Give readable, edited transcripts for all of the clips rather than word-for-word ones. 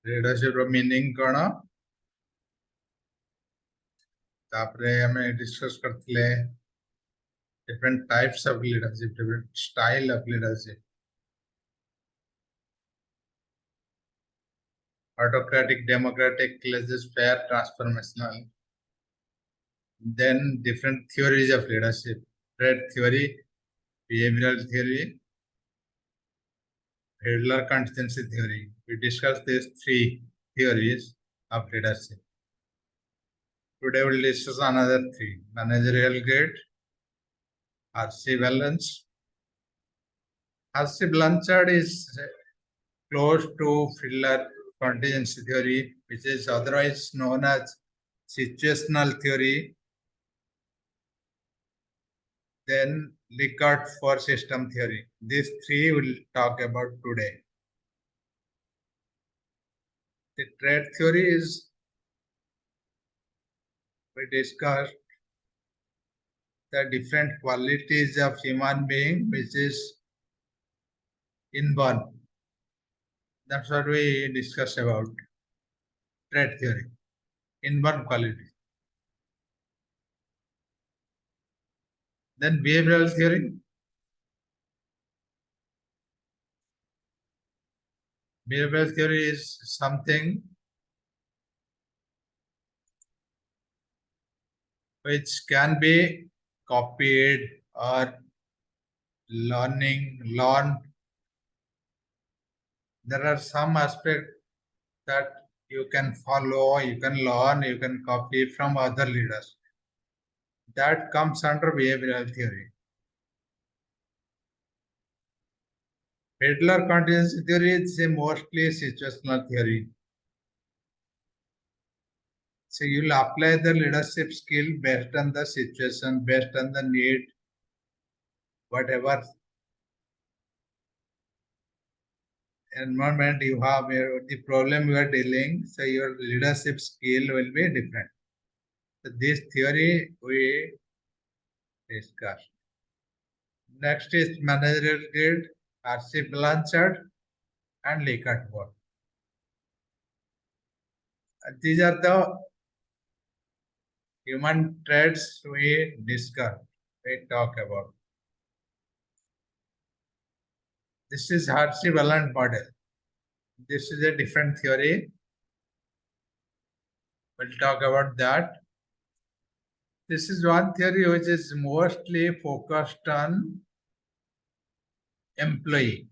Leadership meaning कौन तापरे हमें डिस्कस करते different types of leadership, different style of leadership. Autocratic, democratic, laissez-faire, transformational. Then different theories of leadership. Trait theory, behavioral theory, Adler contingency theory. We discussed these three theories of leadership. Today we will discuss another three. Managerial grade, RC balance. RC Blanchard is close to Fiedler contingency theory, which is otherwise known as situational theory. Then Likert for system theory. These three we'll talk about today. The trait theory is, we discussed the different qualities of human being, which is inborn. That's what we discussed about trait theory, inborn quality. Then behavioral theory. Behavioral theory is something which can be copied or learned. There are some aspects that you can follow, you can learn, you can copy from other leaders. That comes under behavioral theory. Adler contingency theory is a mostly situational theory. So you will apply the leadership skill based on the situation, based on the need, whatever environment you have, the problem you are dealing, so your leadership skill will be different. So this theory we discussed. Next is managerial grade, RC Blanchard and Likert board. These are the human traits we discuss, we talk about. This is RC Blanchard model. This is a different theory. We'll talk about that. This is one theory which is mostly focused on employee,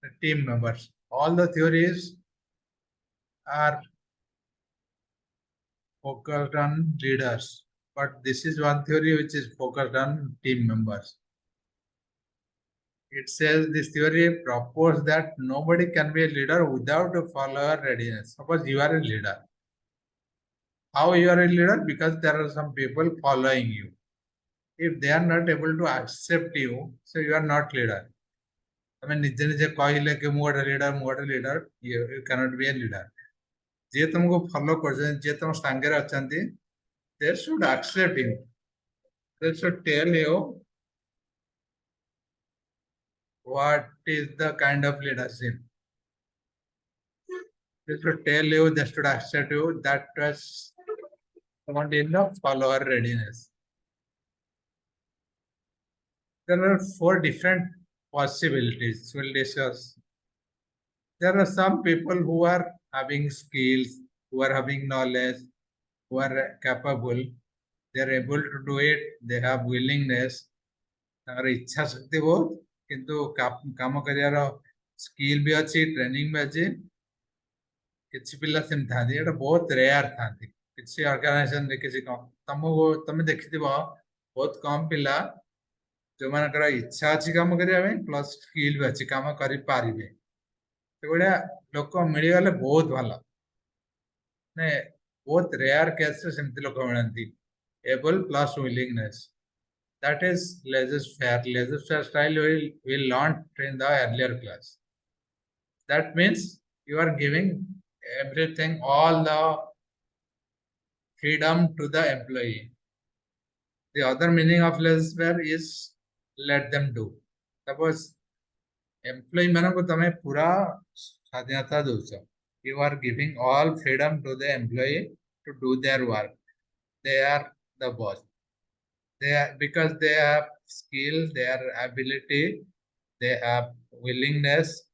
the team members. All the theories are focused on leaders, but this is one theory which is focused on team members. It says this theory proposes that nobody can be a leader without a follower readiness. Suppose you are a leader. How you are a leader? Because there are some people following you. If they are not able to accept you, so you are not leader. I mean, निजे निजे कहले कि मु गोटे leader, you cannot be a leader. जे तुमको follow कर जे तुम संगे अछंती, they should accept you. They should tell you what is the kind of leadership. They should tell you, they should accept you. That was not enough follower readiness. There are four different possibilities we'll discuss. There are some people who are having skills, who are having knowledge, who are capable. They are able to do it. They have willingness. तांकर इच्छा शक्ति बहुत किंतु काम करियार skill भी अच्छी training भी अच्छी किसी पिला सेम थांती एटा बहुत रेयर थांती किसी ऑर्गेनाइजेशन रे किसी तुमको तुम देखिथिबो बहुत कम पिला जो मानकर इच्छा अच्छी काम करिया में प्लस स्किल भी अच्छी काम करि पारिबे सेगुडा लोक मिली गले बहुत भला ने बहुत रेयर केस रे सेमति लोक मिलंती able plus willingness. That is laissez-faire. Laissez-faire style we learned in the earlier class. That means you are giving everything, all the freedom to the employee. The other meaning of laissez-faire is let them do. Suppose employee मानक तमे पूरा स्वाधीनता दोछ You are giving all freedom to the employee to do their work. They are the boss. They are because they have skill, their ability, they have willingness.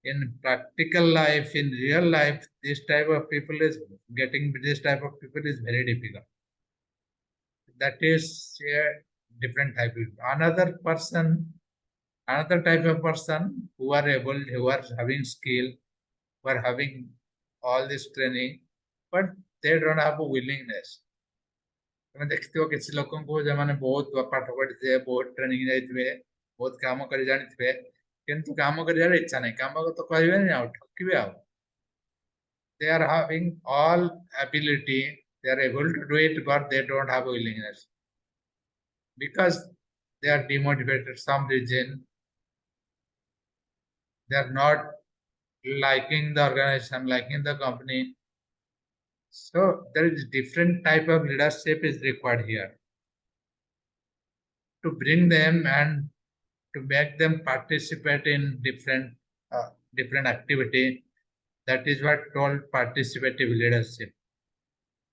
In practical life, in real life, this type of people is very difficult. That is a different type of another type of person who are having skill, who are having all this training, but they don't have a willingness. ତମେ ଦେଖିଥିବ କିଛି ଲୋକଙ୍କୁ ଯେଉଁମାନେ ବହୁତ ପାଠ ପଢିଥିବେ, ବହୁତ training ଯାଇଥିବେ, ବହୁତ କାମ କରି ଜାଣିଥିବେ, କିନ୍ତୁ କାମ କରିବାର ଇଚ୍ଛା ନାହିଁ, କାମ ତ କରିବେନି ଆଉ ଠକିବେ ଆଉ। They are having all ability, they are able to do it, but they don't have willingness because they are demotivated some reason. They are not liking the organization, liking the company. So there is different type of leadership is required here to bring them and to make them participate in different activity. That is what called participative leadership.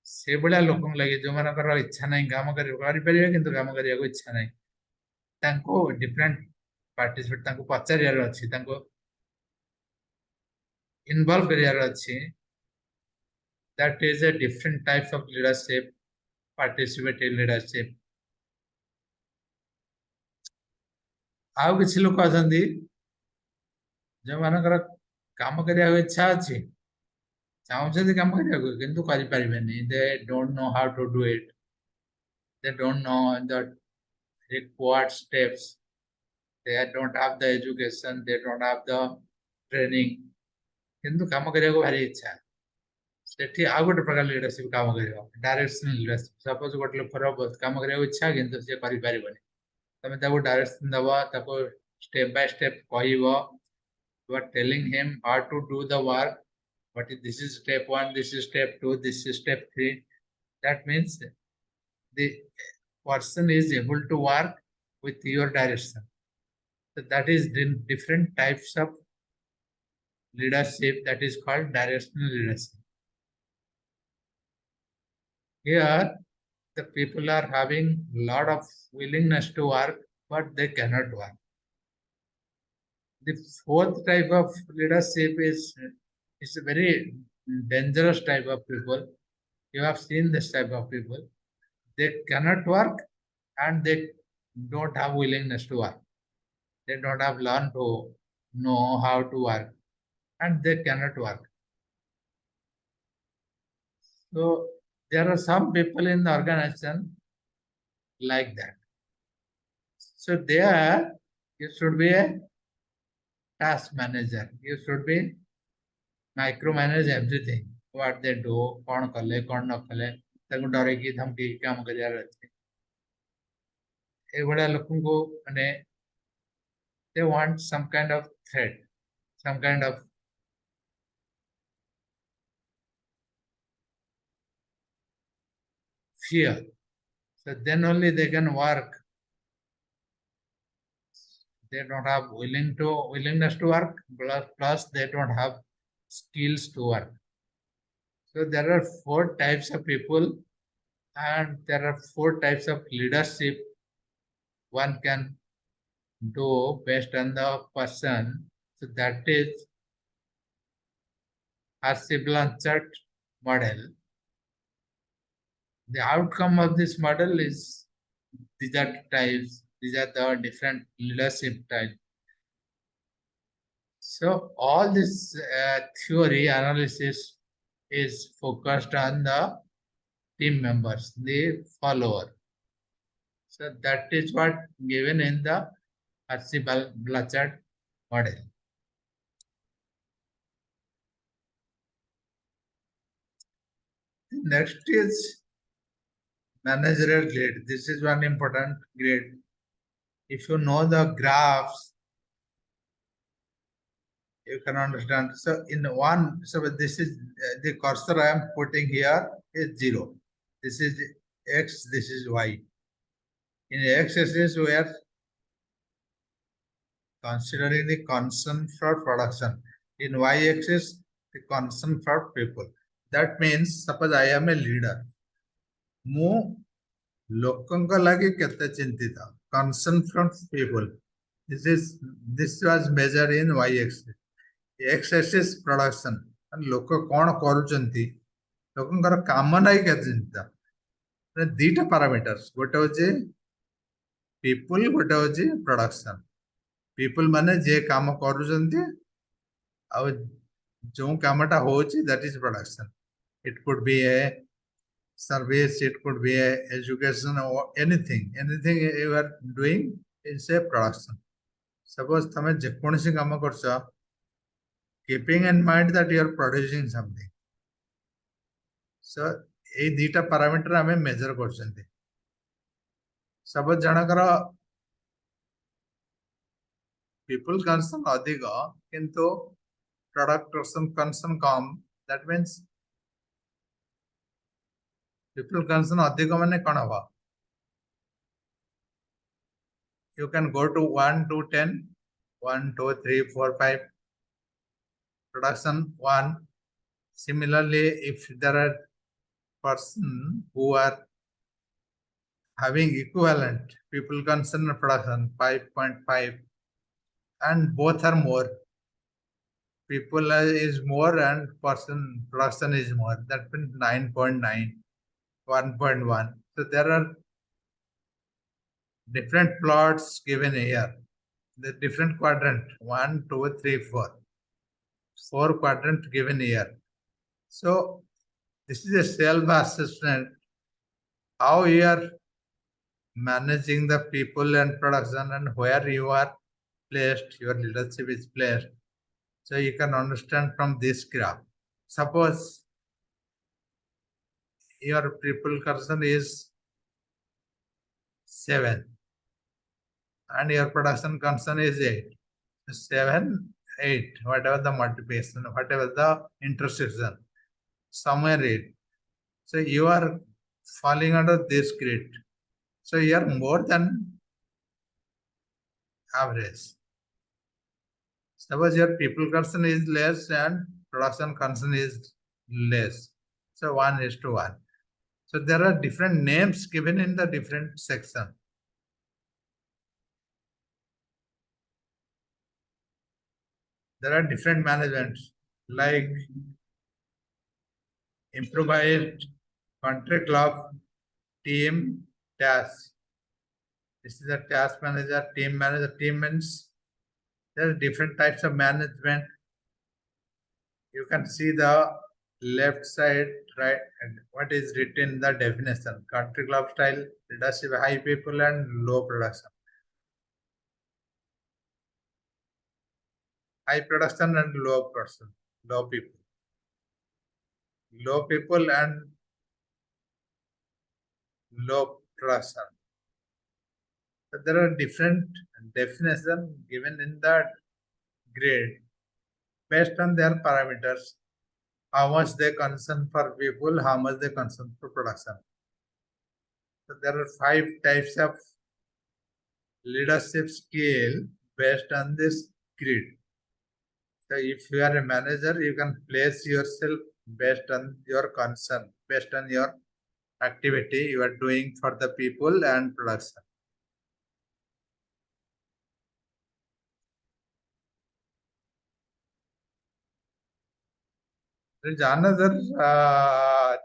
ସେଭଳିଆ ଲୋକଙ୍କୁ ଲାଗେ ଯୋଉମାନଙ୍କର ଇଚ୍ଛା ନାହିଁ କାମ କରିପାରିବେ କିନ୍ତୁ କାମ କରିବାକୁ ଇଚ୍ଛା ନାହିଁ, ତାଙ୍କୁ ଡିଫରେଣ୍ଟ ପାର୍ଟିସିପେଟ ତାଙ୍କୁ ପଚାରିବାର ଅଛି, ତାଙ୍କୁ ଇନଭଲ୍ଭ କରିବାର ଅଛି। That is a different type of leadership, participative leadership. ଆଉ କିଛି ଲୋକ ଅଛନ୍ତି ଯୋଉମାନଙ୍କର କାମ କରିବାକୁ ଇଚ୍ଛା ଅଛି, ଚାହୁଁଛନ୍ତି କାମ କରିବାକୁ କିନ୍ତୁ କରିପାରିବେନି। They don't know how to do it. They don't know the required steps. They don't have the education. They don't have the training. କିନ୍ତୁ କାମ କରିବାକୁ ଭାରି ଇଚ୍ଛା। ସେଠି ଆଉ ଗୋଟେ ପ୍ରକାର ଲିଡରସିପ କାମ କରିବ, ଡାଇରେକ୍ସନ ଲିଡରସିପ। ସପୋଜ ଗୋଟେ ଲୋକର କାମ କରିବାକୁ ଇଚ୍ଛା କିନ୍ତୁ ସେ କରିପାରିବନି, ତମେ ତାକୁ ଡାଇରେକ୍ସନ ଦବ, ତାକୁ step by step କହିବ। You are telling him how to do the work. But this is step 1, this is step 2, this is step 3. That means the person is able to work with your direction. So that is different types of leadership, that is called directional leadership. Here, the people are having a lot of willingness to work, but they cannot work. The fourth type of leadership is a very dangerous type of people. You have seen this type of people. They cannot work and they don't have willingness to work. They don't have learned to know how to work and they cannot work. So there are some people in the organization like that. So there you should be a task manager. You should be micromanage everything. What they do, कौन कले कौन न कले, ताको डरे की धमकी काम करियार अछि। एभळा लोकंको माने they want some kind of threat, some kind of fear. So then only they can work. They don't have willingness to work, plus they don't have skills to work. So there are 4 types of people and there are 4 types of leadership one can do based on the person. So that is Blanchard model. The outcome of this model is these are types, these are the different leadership types. So all this theory analysis is focused on the team members, the follower. So that is what given in the Blanchard model. Next is managerial grade. This is one important grade. If you know the graphs, you can understand. So in one, so this is the cursor I am putting here is 0. This is X, this is Y. In X-axis, we are considering the concern for production. In y-axis, the concern for people. That means suppose I am a leader. ମୁଁ ଲୋକଙ୍କ ଲାଗି କେତେ ଚିନ୍ତିତ, concern from people. This was measured in y-axis. x-axis production, ଲୋକ କ'ଣ କରୁଛନ୍ତି, ଲୋକଙ୍କର କାମ ନାହିଁ କେତେ ଚିନ୍ତା. ଦିଟା ପାରାମିଟର୍ସ, ଗୋଟେ ହଉଛି people, ଗୋଟେ ହଉଛି production. people ମାନେ ଯେ କାମ କରୁଛନ୍ତି ଆଉ ଯେଉଁ କାମଟା ହଉଛି, that is production. It could be a service, it could be a education or anything you are doing is a production. Suppose ତମେ ଯେକୌଣସି କାମ କରୁଛ, keeping in mind that you are producing something. So ଏଇ ଦିଟା parameter ଆମେ major କରୁଛନ୍ତି. Suppose ଜଣଙ୍କର people concern ଅଧିକ କିନ୍ତୁ product concern କମ, that means people concern ଅଧିକ ମାନେ କ'ଣ ହବ? You can go to 1 to 10, 1 2 3 4 5, production 1. Similarly, if there are person who are having equivalent people concern production 5.5, and both are more, people is more and person production is more, that means 9.9, 1.1. So there are different plots given here, the different quadrant 1 2 3 4 quadrant given here. So this is a self-assessment, how you are managing the people and production and where you are placed, your leadership is placed. So you can understand from this graph. Suppose your people concern is 7 and your production concern is 8. 7, 8, whatever the multiplication, whatever the intersection, somewhere 8. So you are falling under this grid. So you are more than average. Suppose your people concern is less and production concern is less. So 1:1. So there are different names given in the different section. There are different managements like improvised, country club, team, task. This is a task manager, team manager. Team means there are different types of management. You can see the left side, right, and what is written in the definition. Country club style, leadership, high people and low production. High production and low person, low people. Low people and low production. So there are different definitions given in that grade based on their parameters. How much they concern for people, how much they concern for production. So there are 5 types of leadership skill based on this grid. So if you are a manager, you can place yourself based on your concern, based on your activity you are doing for the people and production. There is another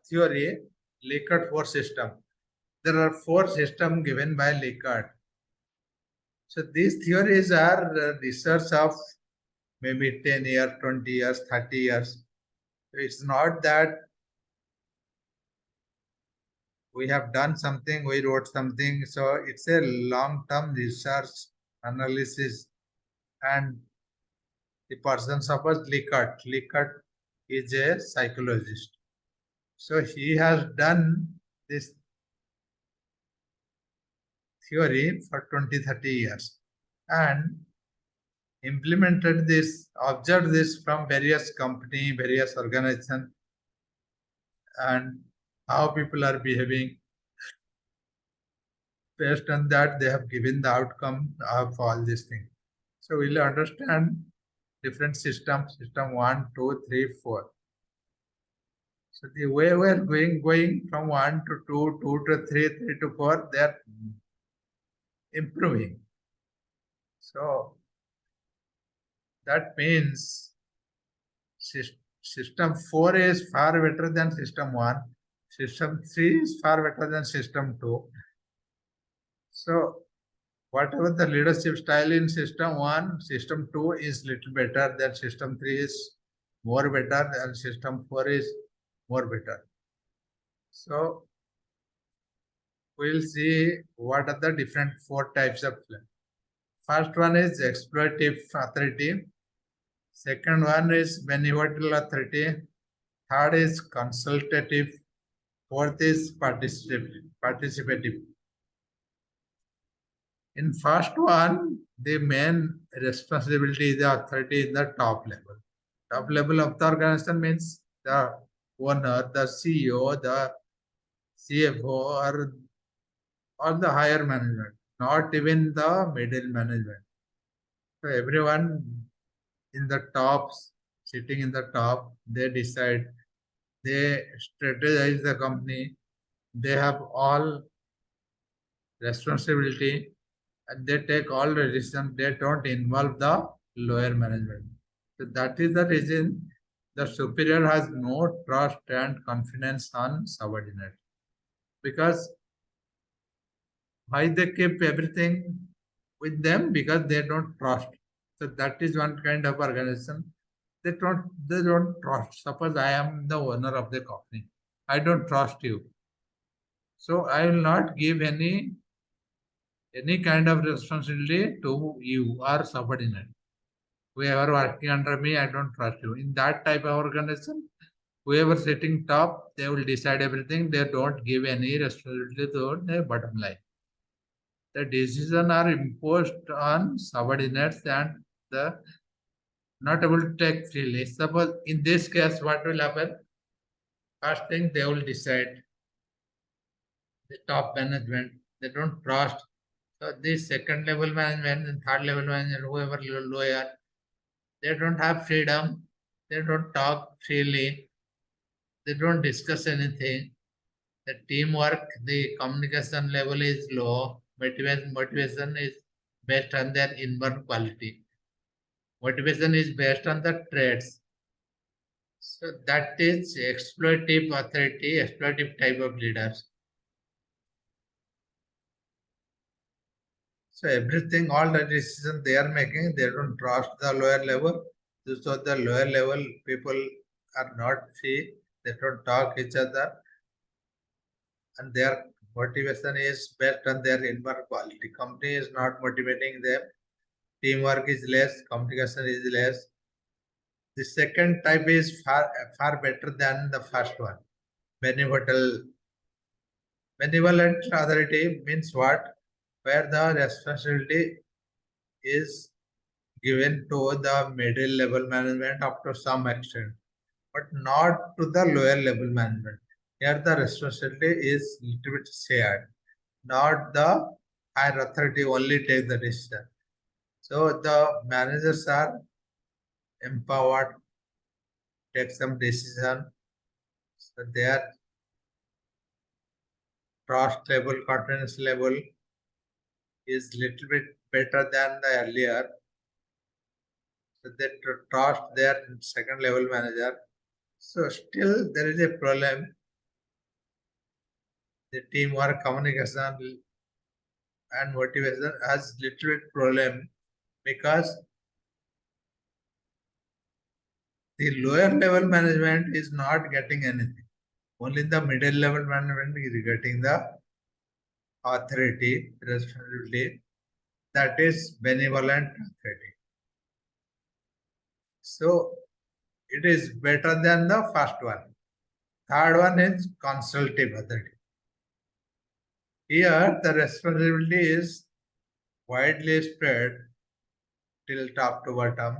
theory, Likert 4 system. There are 4 systems given by Likert. So these theories are research of maybe 10 years, 20 years, 30 years. It's not that we have done something, we wrote something. So it's a long-term research analysis. And the person, suppose Likert. Likert is a psychologist. So he has done this theory for 20, 30 years and implemented this, observed this from various company, various organizations, and how people are behaving. Based on that, they have given the outcome of all these things. So we'll understand different systems, system 1, 2, 3, 4. So the way we're going from 1 to 2, 2 to 3, 3 to 4, they're improving. So that means system 4 is far better than system 1. System 3 is far better than system 2. So whatever the leadership style in system 1, system 2 is little better than system 3 is more better and system 4 is more better. So we'll see what are the different 4 types of plan. First one is exploitative authority. Second one is benevolent authority. Third is consultative. Fourth is participative. In first one, the main responsibility is the authority in the top level. Top level of the organization means the owner, the CEO, the CFO, or the higher management, not even the middle management. So everyone in the tops, sitting in the top, they decide, they strategize the company, they have all responsibility, and they take all the decisions. They don't involve the lower management. So that is the reason the superior has no trust and confidence on subordinate. Because why they keep everything with them? Because they don't trust. So that is one kind of organization. They don't trust. Suppose I am the owner of the company. I don't trust you. So I will not give any kind of responsibility to you or subordinate. Whoever working under me, I don't trust you. In that type of organization, whoever sitting top, they will decide everything. They don't give any responsibility to the bottom line. The decisions are imposed on subordinates and the not able to take freely. Suppose in this case, what will happen? First thing they will decide the top management. They don't trust. So this second level management and third level management, whoever lower, they don't have freedom. They don't talk freely. They don't discuss anything. The teamwork, the communication level is low. Motivation is based on their inborn quality. Motivation is based on the traits. So that is exploitative authority, exploitative type of leaders. So everything, all the decisions they are making, they don't trust the lower level. So the lower level people are not free. They don't talk each other, and their motivation is based on their inward quality. Company is not motivating them. Teamwork is less. Communication is less. The second type is far better than the first one. Benevolent. Benevolent authority means what? Where the responsibility is given to the middle level management up to some extent, but not to the lower level management. Here the responsibility is little bit shared, not the higher authority only take the decision. So the managers are empowered, take some decision. So their trust level, confidence level is little bit better than the earlier. So they trust their second level manager. So still there is a problem. The teamwork, communication, and motivation has little bit problem because the lower level management is not getting anything. Only the middle level management is getting the authority, responsibility. That is benevolent authority. So it is better than the first one. Third one is consultative authority. Here the responsibility is widely spread till top to bottom.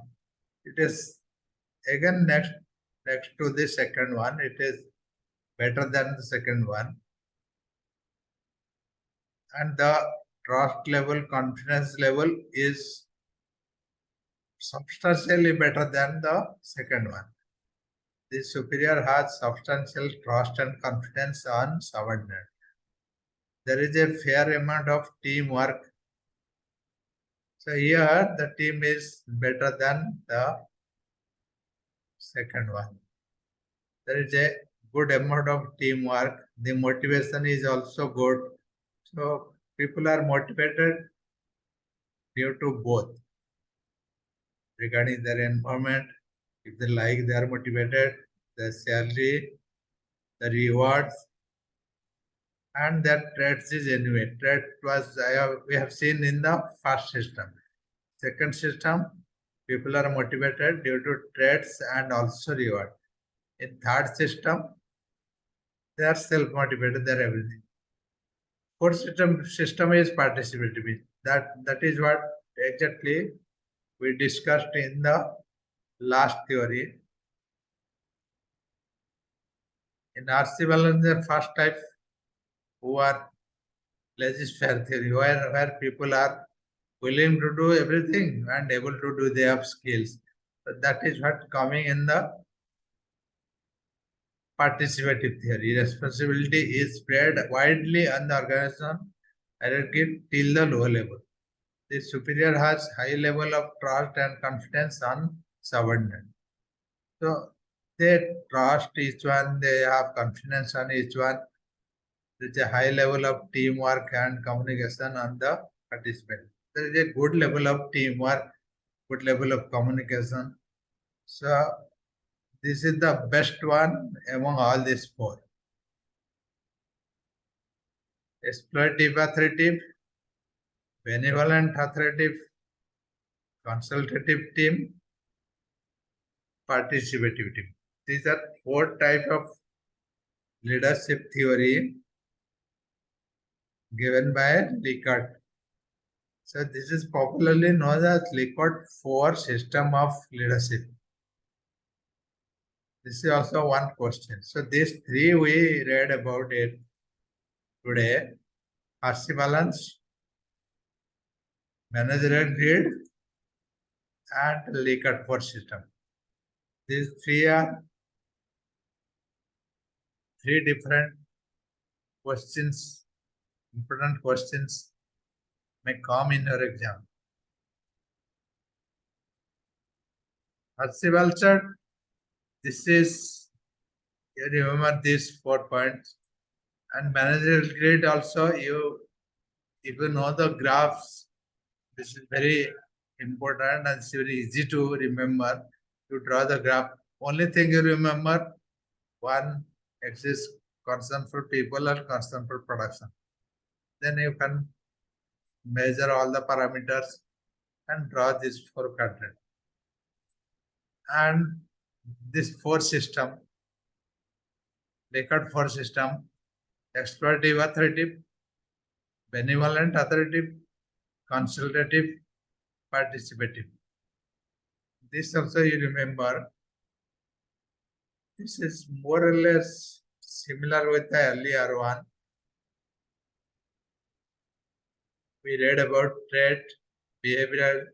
It is again next to the second one. It is better than the second one. And the trust level, confidence level is substantially better than the second one. The superior has substantial trust and confidence on subordinate. There is a fair amount of teamwork. So here the team is better than the second one. There is a good amount of teamwork. The motivation is also good. So people are motivated due to both. Regarding their environment, if they like, they are motivated, the salary, the rewards, and that trades is anyway. Trade was we have seen in the first system. Second system, people are motivated due to trades and also reward. In third system, they are self-motivated, they are everything. Fourth system is participative. That is what exactly we discussed in the last theory. In RC balance, the first type who are laissez-faire theory, where people are willing to do everything and able to do, they have skills. So that is what coming in the participative theory. Responsibility is spread widely on the organization hierarchy till the lower level. The superior has high level of trust and confidence on subordinate. So they trust each one, they have confidence on each one. There is a high level of teamwork and communication on the participant. There is a good level of teamwork, good level of communication. So this is the best one among all these four. Exploitative authoritative, benevolent authoritative, consultative team, participative team. These are four types of leadership theory given by Likert. So this is popularly known as Likert 4 system of leadership. This is also one question. So these three we read about it today. RC balance, managerial grid, and Likert 4 system. These three are three different questions, important questions may come in your exam. Horticulture, this is, you remember these 4 points. And managerial grid also, if you know the graphs, this is very important and it's very easy to remember. You draw the graph. Only thing you remember, one axis concern for people or concern for production. Then you can measure all the parameters and draw this 4 quadrant. And this 4 system, Likert 4 system, exploitative authoritative, benevolent authoritative, consultative, participative. This also you remember. This is more or less similar with the earlier one. We read about trait, behavioral,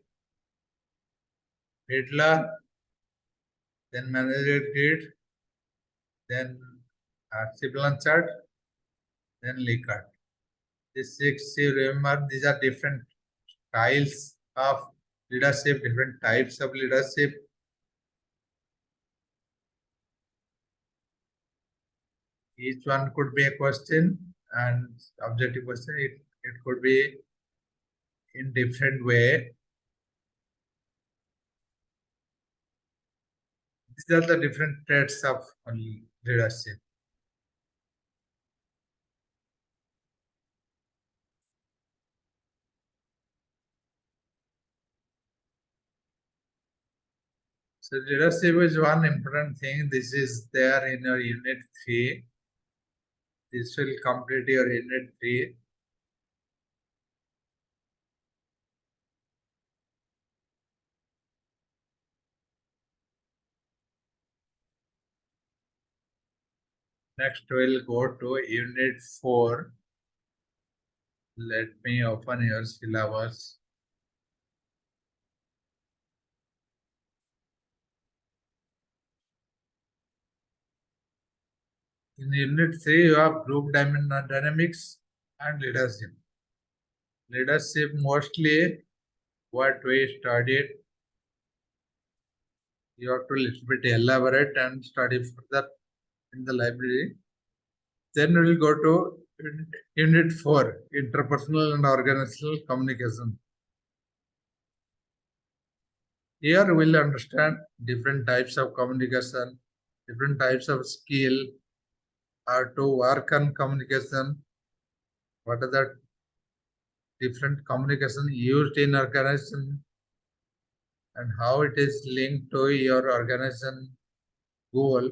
Hitler, then managerial grid, then Sibylline chart, then Likert. These 6 you remember, these are different styles of leadership, different types of leadership. Each one could be a question and objective question. It could be in different way. These are the different traits of leadership. So leadership is one important thing. This is there in your unit 3. This will complete your unit 3. Next we'll go to unit 4. Let me open your syllabus. In Unit 3, you have group dynamics and leadership. Leadership mostly what we studied. You have to little bit elaborate and study further in the library. Then we will go to Unit 4, interpersonal and organizational communication. Here we will understand different types of communication, different types of skill, how to work on communication, what are the different communication used in organization, and how it is linked to your organization goal.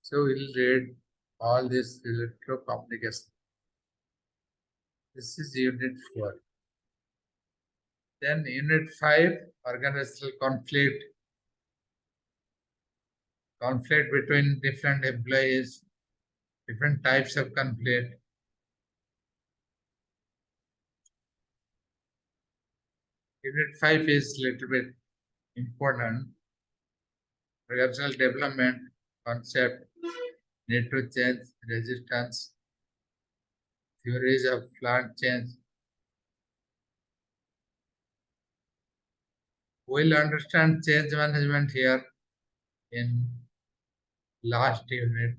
So we'll read all this related to communication. This is Unit 4. Then Unit 5, organizational conflict. Conflict between different employees, different types of conflict. Unit 5 is little bit important. Organizational development concept, need to change, resistance, theories of plant change. We'll understand change management here in last unit.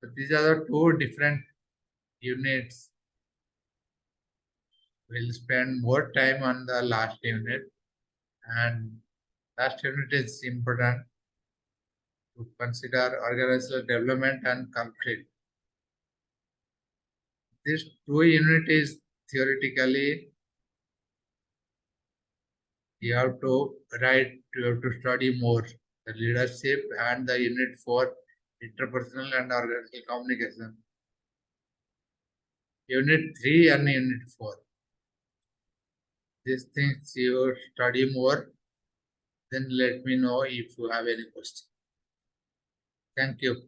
So these are the two different units. We'll spend more time on the last unit, and last unit is important to consider organizational development and conflict. This two unit is theoretically you have to write, you have to study more the leadership and the unit 4 interpersonal and organizational communication. Unit 3 and unit 4. These things you study more, then let me know if you have any question. Thank you.